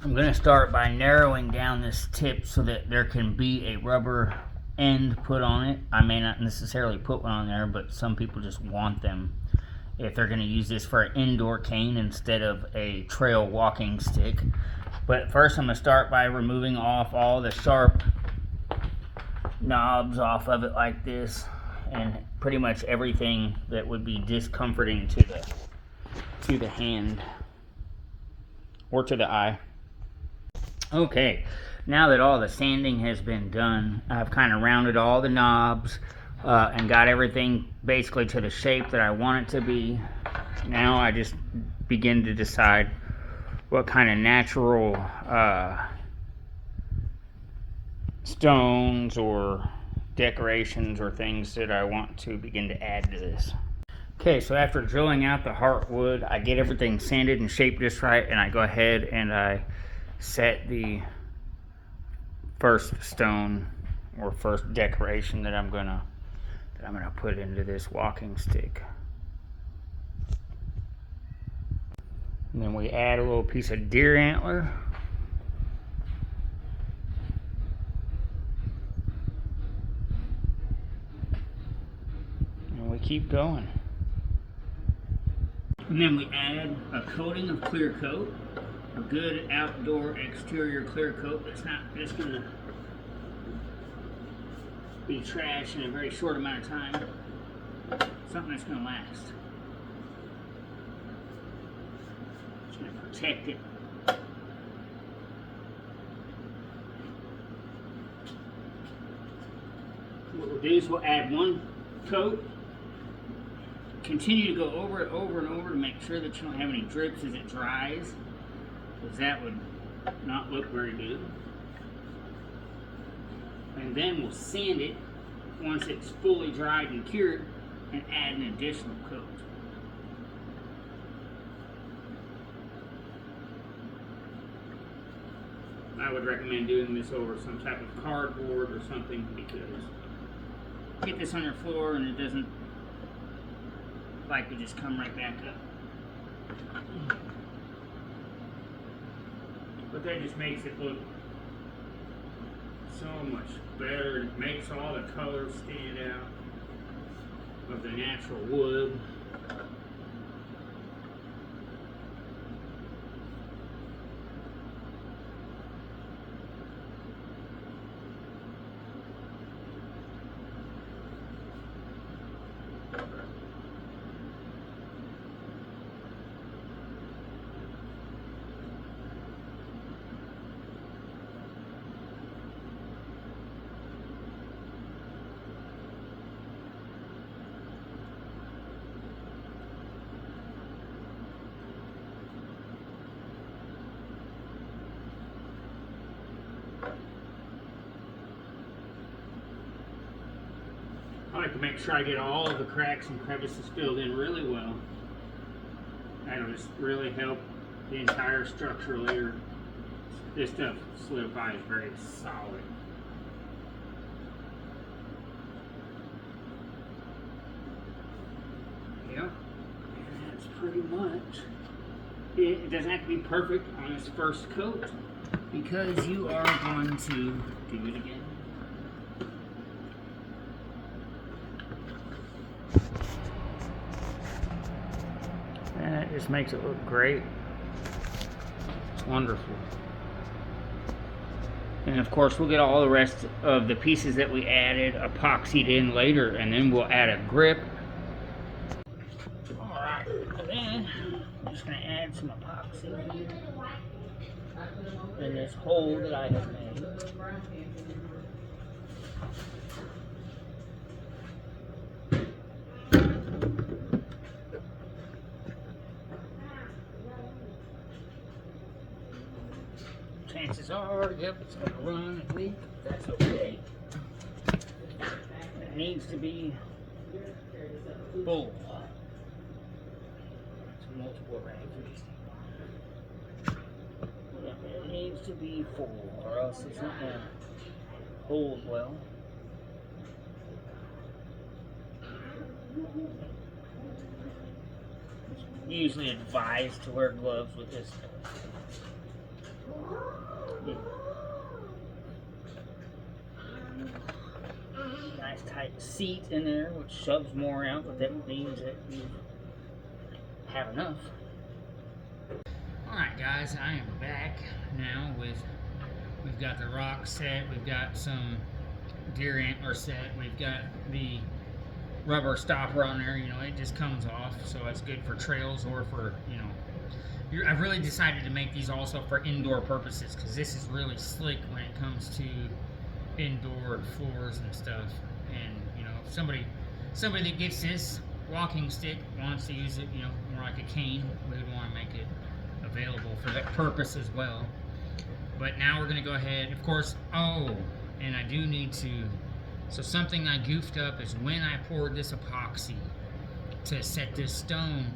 I'm going to start by narrowing down this tip so that there can be a rubber end put on it. I may not necessarily put one on there, but some people just want them if they're going to use this for an indoor cane instead of a trail walking stick. But first I'm going to start by removing off all the sharp knobs off of it like this, and pretty much everything that would be discomforting to the hand or to the eye. Okay, now that all the sanding has been done, I've kind of rounded all the knobs and got everything basically to the shape that I want it to be. Now I just begin to decide what kind of natural stones or decorations or things that I want to begin to add to this. Okay, so after drilling out the heartwood, I get everything sanded and shaped just right, and I go ahead and I set the first stone or first decoration that I'm gonna put into this walking stick. And then we add a little piece of deer antler. And we keep going. And then we add a coating of clear coat, a good outdoor exterior clear coat that's not just gonna be trash in a very short amount of time. Something that's gonna last. It's gonna protect it. What we'll do is we'll add one coat, continue to go over it over and over to make sure that you don't have any drips as it dries, because that would not look very good. And then we'll sand it once it's fully dried and cured and add an additional coat. I would recommend doing this over some type of cardboard or something, because get this on your floor and it doesn't like to just come right back up. But that just makes it look so much better. It makes all the colors stand out of the natural wood. I like to make sure I get all of the cracks and crevices filled in really well. That'll just really help the entire structure later. This stuff solidifies very solid. Yep, and that's pretty much it. It doesn't have to be perfect on this first coat, because you are going to do it again. And it just makes it look great. It's wonderful. And of course we'll get all the rest of the pieces that we added epoxied in later, and then we'll add a grip. Alright, then I'm just going to add some epoxy in this hole that I have made. Chances are, yep, it's going to run and leak. That's okay. It needs to be full. It's multiple rags. It needs to be full, or else it's not going to hold well. It's usually advised to wear gloves with this stuff. seat in there, which shoves more out, but that means that you have enough. Alright guys, I am back now we've got the rock set, we've got some deer antler set, we've got the rubber stopper on there, it just comes off, so it's good for trails or for, I've really decided to make these also for indoor purposes, because this is really slick when it comes to indoor floors and stuff. And if somebody that gets this walking stick wants to use it, more like a cane, we would want to make it available for that purpose as well. But now we're going to go ahead, of course, and I do need to, so something I goofed up is when I poured this epoxy to set this stone,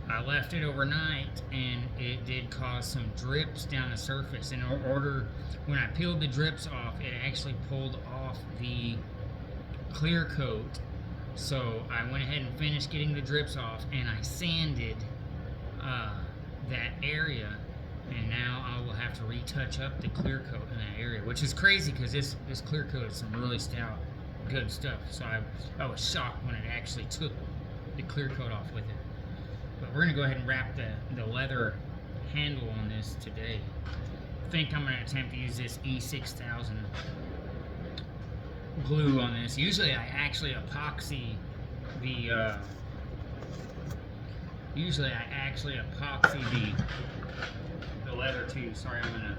I left it overnight and it did cause some drips down the surface. In order, when I peeled the drips off, it actually pulled off the clear coat. So I went ahead and finished getting the drips off, and I sanded that area, and now I will have to retouch up the clear coat in that area, which is crazy because this clear coat is some really stout, good stuff. So I was shocked when it actually took the clear coat off with it. But we're going to go ahead and wrap the leather handle on this today. I think I'm going to attempt to use this E6000 glue on this. Usually I actually epoxy the leather too. Sorry, I'm going to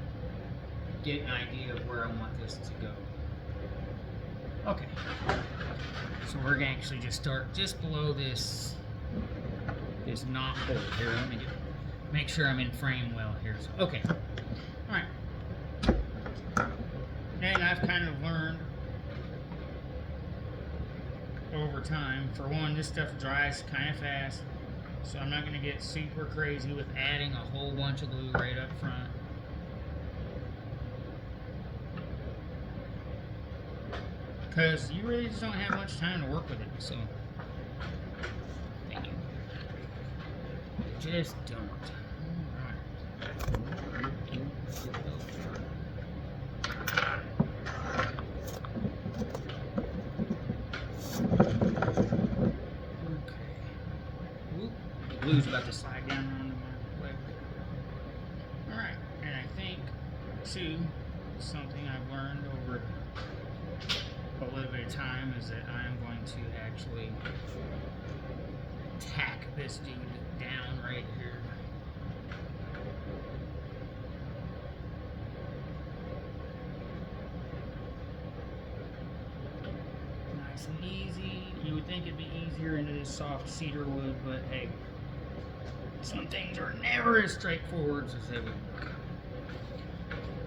get an idea of where I want this to go. Okay. So we're going to actually just start just below this knot hole here. Let me make sure I'm in frame well here. So, okay. Alright. And I've kind of learned over time, for one, this stuff dries kind of fast, so I'm not going to get super crazy with adding a whole bunch of glue right up front. Because you really just don't have much time to work with it, so just don't. The glue's about to slide down onto my leg. Alright, and I think, too, something I've learned over a little bit of time is that I'm going to actually tack this dude down right here. Nice and easy. You would think it'd be easier into this soft cedar wood, but hey, some things are never as straightforward as they would look.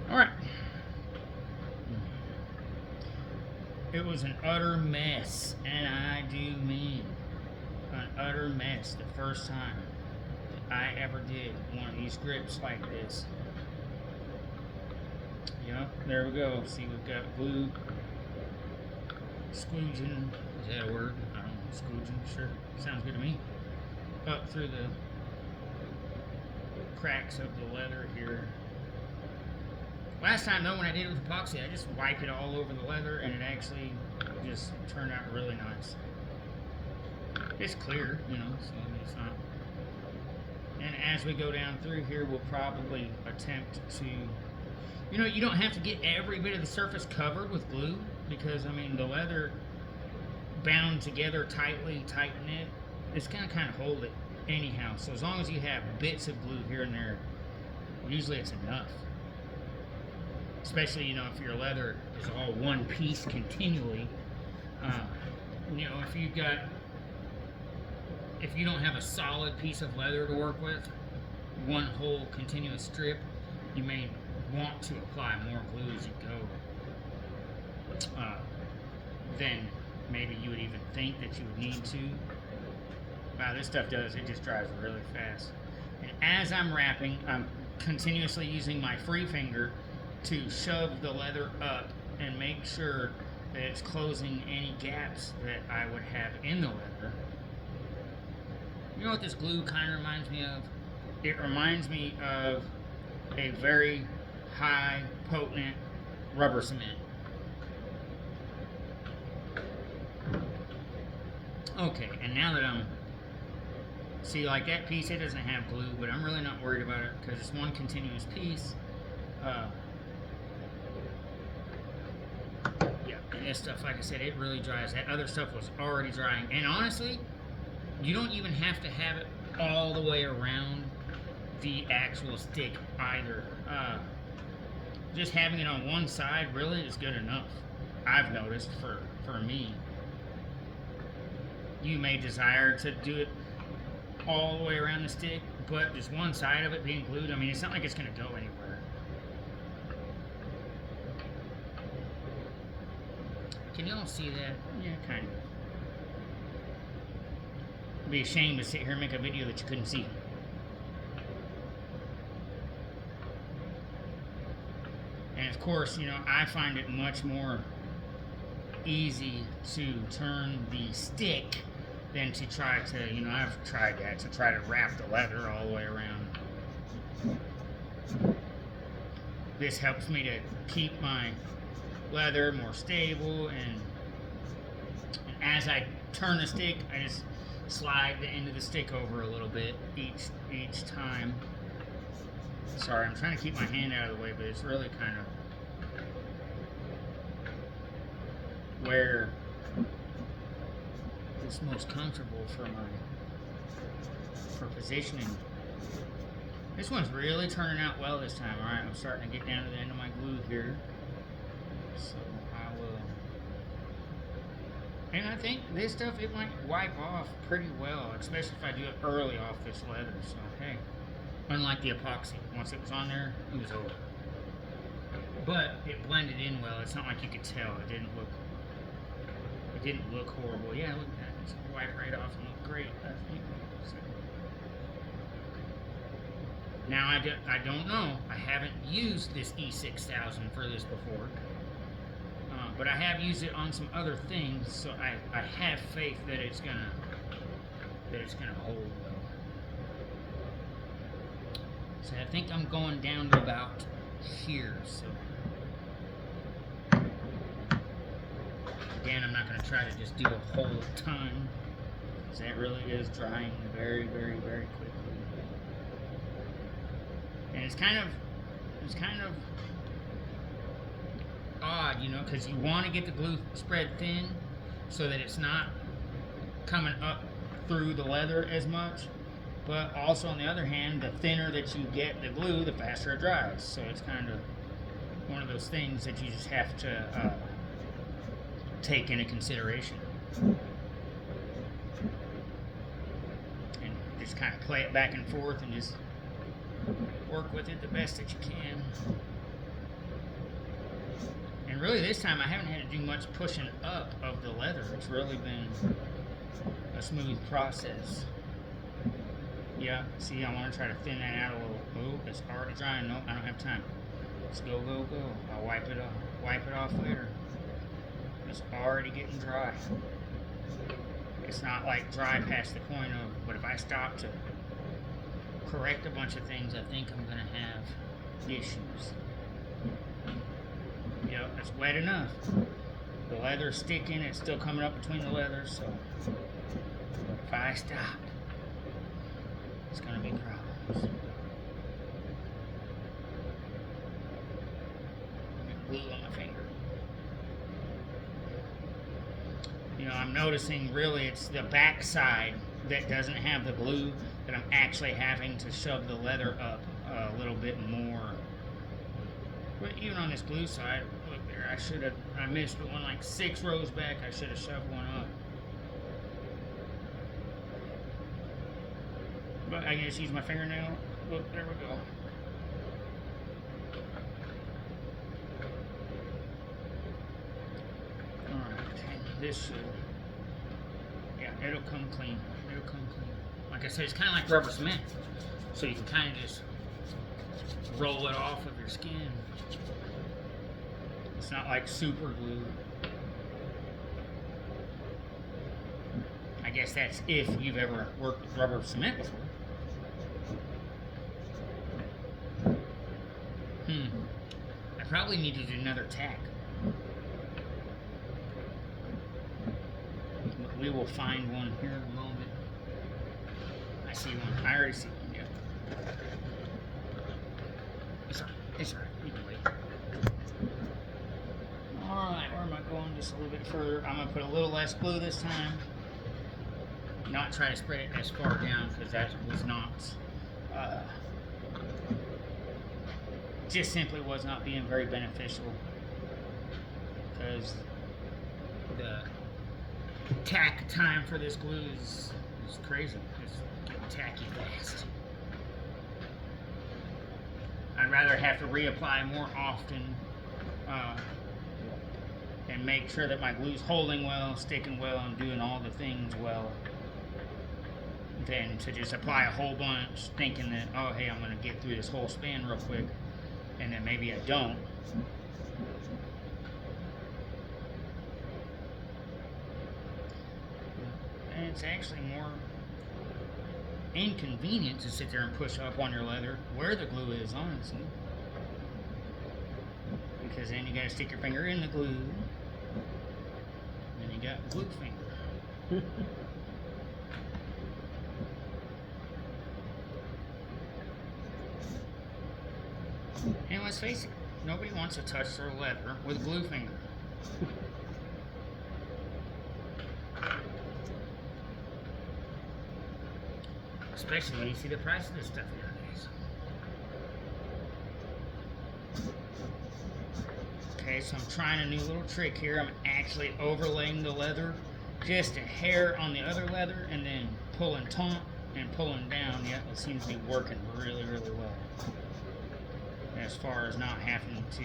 Alright. It was an utter mess, and I do mean an utter mess the first time that I ever did one of these grips like this. Yep, there we go. See, we've got glue squooging. Is that a word? I don't know. Squooging, sure. Sounds good to me. Up through the cracks of the leather here. Last time though, when I did it with epoxy, I just wiped it all over the leather, and it actually just turned out really nice. It's clear, so it's not. And as we go down through here, we'll probably attempt to, you don't have to get every bit of the surface covered with glue, because the leather bound together tightly, tighten it, it's gonna kind of hold it anyhow. So as long as you have bits of glue here and there, usually it's enough. Especially, if your leather is all one piece continually. If you don't have a solid piece of leather to work with, one whole continuous strip, you may want to apply more glue as you go. Then maybe you would even think that you would need to. Wow, this stuff it just dries really fast. And as I'm wrapping, I'm continuously using my free finger to shove the leather up and make sure that it's closing any gaps that I would have in the leather. You know what this glue kind of reminds me of? It reminds me of a very high, potent rubber cement. Okay, and now that I'm, see, like that piece, it doesn't have glue, but I'm really not worried about it because it's one continuous piece. Yeah, and this stuff, like I said, it really dries. That other stuff was already drying, and honestly, you don't even have to have it all the way around the actual stick either. Just having it on one side really is good enough. I've noticed for me. You may desire to do it all the way around the stick, but just one side of it being glued, I mean, it's not like it's going to go anywhere. Can y'all see that? Yeah, kind of. It'd be a shame to sit here and make a video that you couldn't see. And of course, you know, I find it much more easy to turn the stick than to try to, you know, I've tried that, to try to wrap the leather all the way around. This helps me to keep my leather more stable, and as I turn the stick, I just slide the end of the stick over a little bit each time. Sorry, I'm trying to keep my hand out of the way, but it's really kind of where it's most comfortable for positioning. This one's really turning out well this time. Alright, I'm starting to get down to the end of my glue here. So I will. And I think this stuff, it might wipe off pretty well, especially if I do it early off this leather. So hey, unlike the epoxy, once it was on there, it was over. But it blended in well. It's not like you could tell. It didn't look horrible. Yeah, look at that. It's wipe right off and look great, I think. So. Now I don't know. I haven't used this E6000 for this before, but I have used it on some other things, so I have faith that it's gonna hold well. So I think I'm going down to about here. So again, I'm not going to try to just do a whole ton, because that really is drying very, very, very quickly. And it's kind of odd, you know, because you want to get the glue spread thin so that it's not coming up through the leather as much. But also, on the other hand, the thinner that you get the glue, the faster it dries. So it's kind of one of those things that you just have to take into consideration. And just kind of play it back and forth and just work with it the best that you can. And really this time I haven't had to do much pushing up of the leather. It's really been a smooth process. Yeah, see, I want to try to thin that out a little. Oh, it's already drying. No, I don't have time. Let's go, go, go. I'll wipe it off later. It's already getting dry. It's not like dry past the point of, but if I stop to correct a bunch of things, I think I'm going to have issues. Yep, it's wet enough. The leather's sticking, it's still coming up between the leather, so if I stop, it's going to be problems. Glue on my finger. You know, I'm noticing really it's the back side that doesn't have the glue that I'm actually having to shove the leather up a little bit more. But even on this blue side, look there, I missed one like 6 rows back. I should have shoved one up. But I can just use my fingernail. Look, there we go. Alright, this should, yeah, it'll come clean. It'll come clean. Like I said, it's kind of like rubber cement. So you can kind of just roll it off of your skin. It's not like super glue. I guess that's if you've ever worked with rubber cement before. I probably need to do another tack. we will find one here in a moment. I see one. I already see one. Yeah. It's alright. It's alright. You can wait. Alright, where am I going? Just a little bit further. I'm going to put a little less glue this time. Not try to spread it as far down because that was not, just simply was not being very beneficial because the tack time for this glue is crazy. It's getting tacky fast. I'd rather have to reapply more often and make sure that my glue's holding well, sticking well, and doing all the things well than to just apply a whole bunch thinking that, oh, hey, I'm going to get through this whole span real quick, and then maybe I don't. And it's actually more inconvenient to sit there and push up on your leather where the glue is, honestly. Because then you got to stick your finger in the glue, and you got glue finger. And let's face it, nobody wants to touch their leather with glue finger. Especially when you see the price of this stuff nowadays. Okay, so I'm trying a new little trick here. I'm actually overlaying the leather just a hair on the other leather and then pulling taut and pulling down. Yeah, it seems to be working really, really well. As far as not having to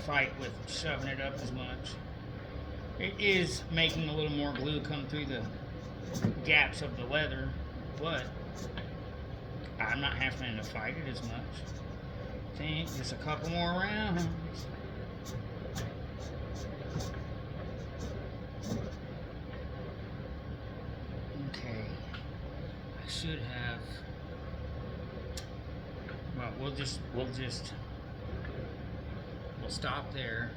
fight with shoving it up as much. It is making a little more glue come through the gaps of the leather, but I'm not having to fight it as much. I think just a couple more rounds. Okay, I should have. Well, we'll stop there.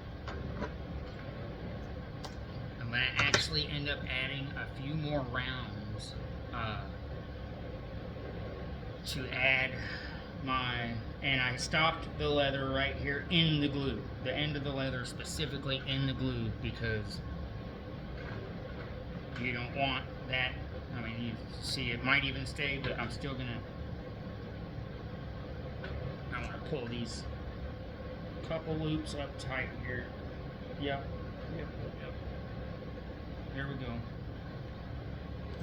I'm going to actually end up adding a few more rounds to add and I stopped the leather right here in the glue, the end of the leather specifically in the glue, because you don't want that. I mean, you see it might even stay, but I'm still going to pull these couple loops up tight here. Yep. There we go.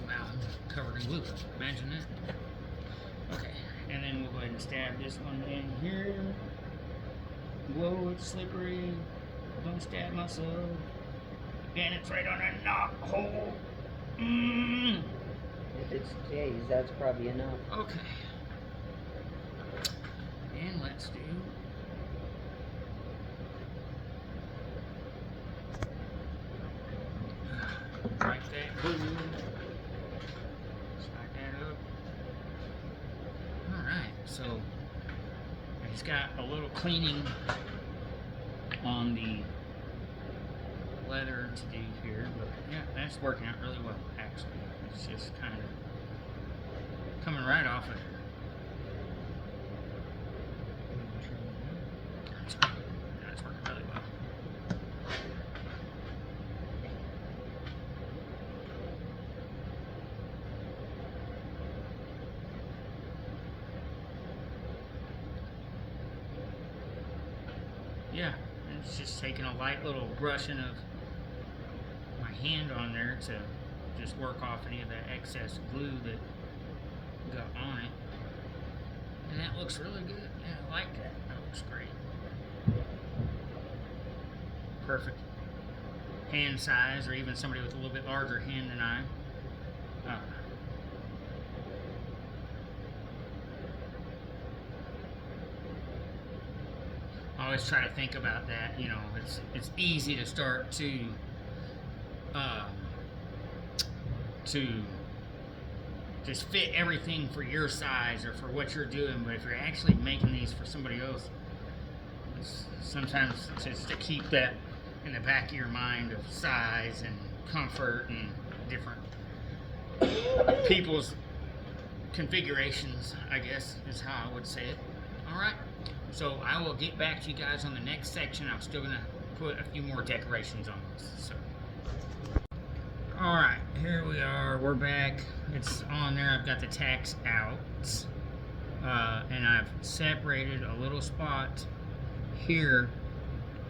Wow, I'm covered in glue. Imagine that. Okay, and then we'll go ahead and stab this one in here. Whoa, it's slippery. Don't stab myself. And it's right on a knot hole. If it's Jay's, that's probably enough. Okay. And let's do right that glue. Slide that up. Alright, so I just got a little cleaning on the leather to do here, but yeah, that's working out really well actually. It's just kind of coming right off of there. That's working really well. Yeah, it's just taking a light little brushing of my hand on there to just work off any of that excess glue that got on it. And that looks really good. Yeah, I like that. That looks great. Perfect hand size, or even somebody with a little bit larger hand than I. I always try to think about that. You know, it's easy to start to just fit everything for your size or for what you're doing, but if you're actually making these for somebody else, sometimes just to keep that in the back of your mind of size and comfort and different people's configurations, I guess is how I would say it. Alright, so I will get back to you guys on the next section. I'm still going to put a few more decorations on this. So. Alright, here we are. We're back. It's on there. I've got the tacks out. And I've separated a little spot here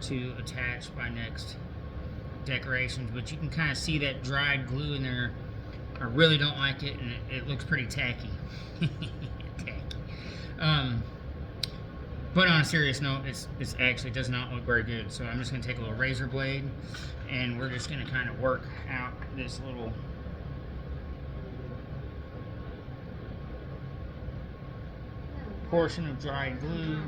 to attach my next decorations. But you can kind of see that dried glue in there. I really don't like it, and it looks pretty tacky. Tacky. But on a serious note, it's actually does not look very good. So I'm just going to take a little razor blade, and we're just going to kind of work out this little portion of dried glue.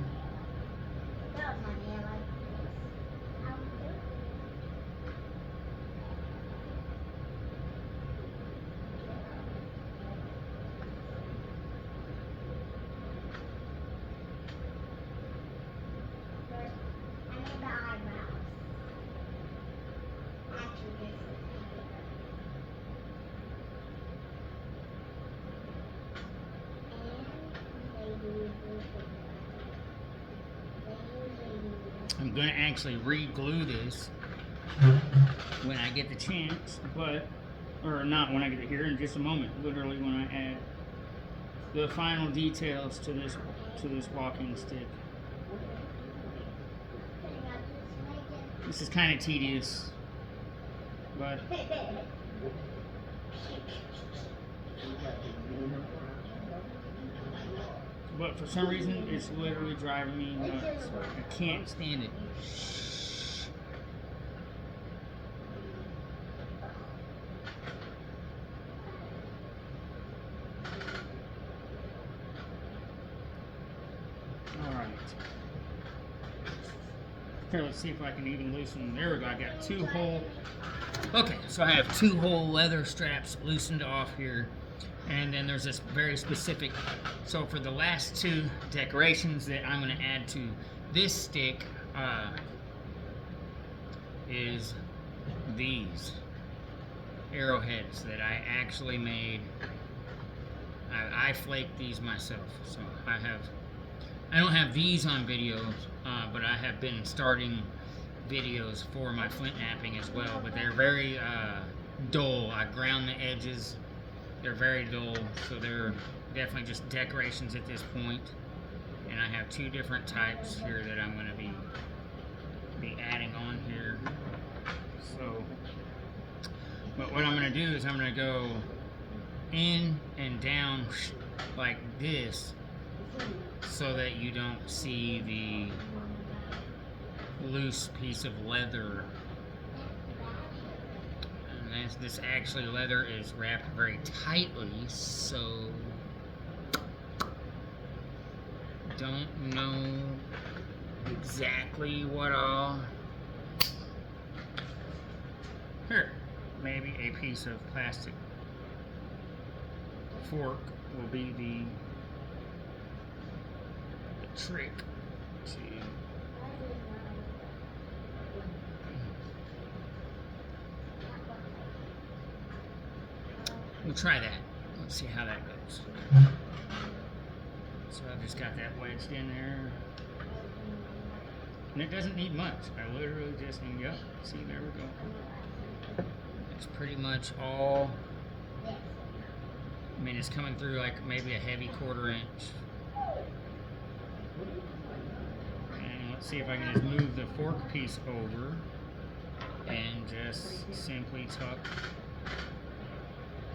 I'm going to actually re-glue this when I get the chance, or not when I get it here in just a moment, literally when I add the final details to this walking stick. This is kind of tedious, but for some reason it's literally driving me nuts. I can't stand it. Alright. Here, let's see if I can even loosen. There we go. I got two whole. Okay, so I have two whole leather straps loosened off here. And then there's this very specific, so for the last two decorations that I'm going to add to this stick is these arrowheads that I actually made. I flaked these myself, so I don't have these on videos, but I have been starting videos for my flint knapping as well, but they're very dull. I ground the edges. They're very dull, so they're definitely just decorations at this point. And I have two different types here that I'm going to be adding on here. So, but what I'm going to do is I'm going to go in and down like this, so that you don't see the loose piece of leather. This actually leather is wrapped very tightly, so don't know exactly what I'll. Here, maybe a piece of plastic fork will be the trick to. We'll try that. Let's see how that goes. So I've just got that wedged in there. And it doesn't need much. I literally just need, yep, see, there we go. It's pretty much all, I mean, it's coming through like maybe a heavy 1/4 inch. And let's see if I can just move the fork piece over and just simply tuck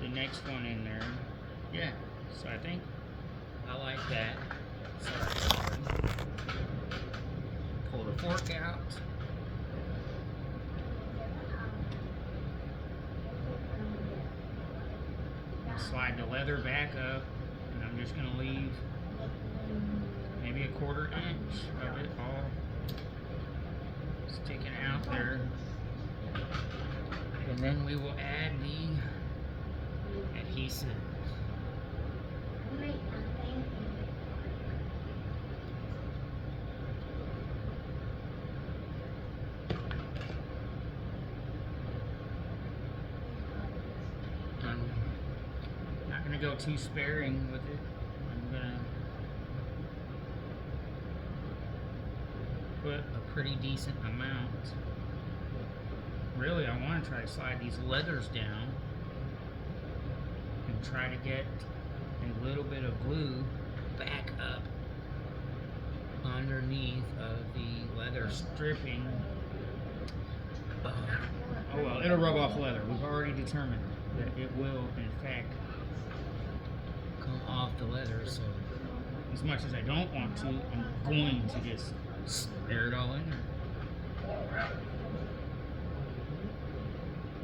the next one in there. Yeah, so I think I like that. Sorry. Pull the fork out. Slide the leather back up, and I'm just going to leave maybe a 1/4 inch of it all sticking out there. And then we will add the adhesive. go too sparing with it. I'm gonna put a pretty decent amount. Really, I want to try to slide these leathers down and try to get a little bit of glue back up underneath of the leather stripping. Oh well, it'll rub off leather. We've already determined that it will, in fact, come off the leather. So, as much as I don't want to, I'm going to just smear it all in there.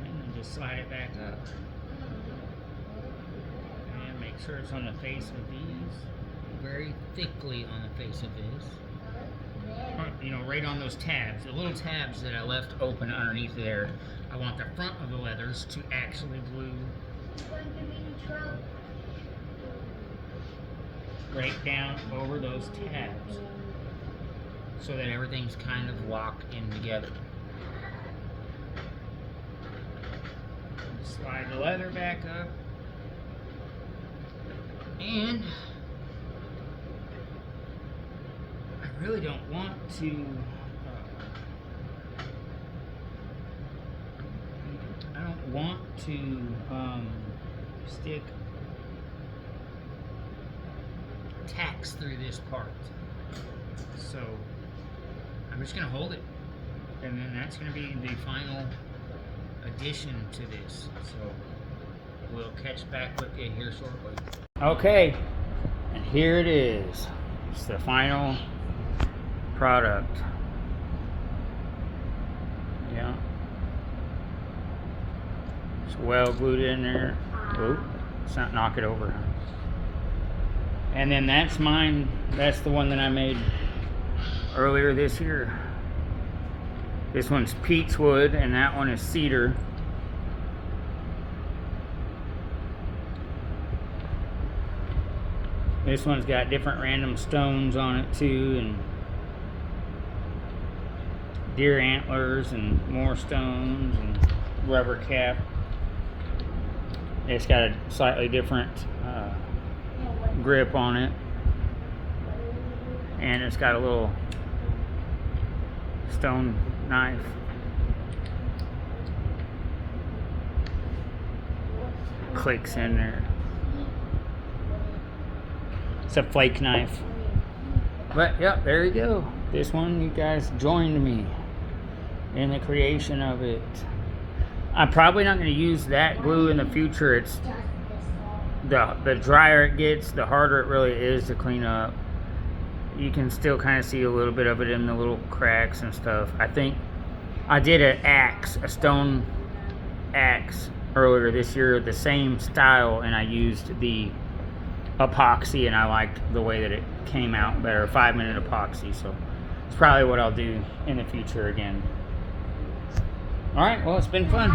And then just slide it back up. And make sure it's on the face of these. Very thickly on the face of this. You know, right on those tabs, the little tabs that I left open underneath there. I want the front of the leathers to actually glue right down over those tabs so that everything's kind of locked in together. Slide the leather back up, and I really don't want to stick tacks through this part, so I'm just going to hold it, and then that's going to be the final addition to this. So we'll catch back with you here shortly. Okay, and here it is. It's the final product. Yeah, it's well glued in there. Oop, let's not knock it over. And then that's mine. That's the one that I made earlier this year. This one's peach wood, and that one is cedar. This one's got different random stones on it too, and deer antlers and more stones and rubber cap. It's got a slightly different grip on it, and it's got a little stone knife. Clicks in there. It's a flake knife. But yep, there you go. This one, you guys joined me in the creation of it. I'm probably not going to use that glue in the future. It's the drier it gets, the harder it really is to clean up. You can still kind of see a little bit of it in the little cracks and stuff. I think I did a stone axe earlier this year, the same style, and I used the epoxy, and I liked the way that it came out better, 5-minute epoxy. So it's probably what I'll do in the future again. All right, well, it's been fun.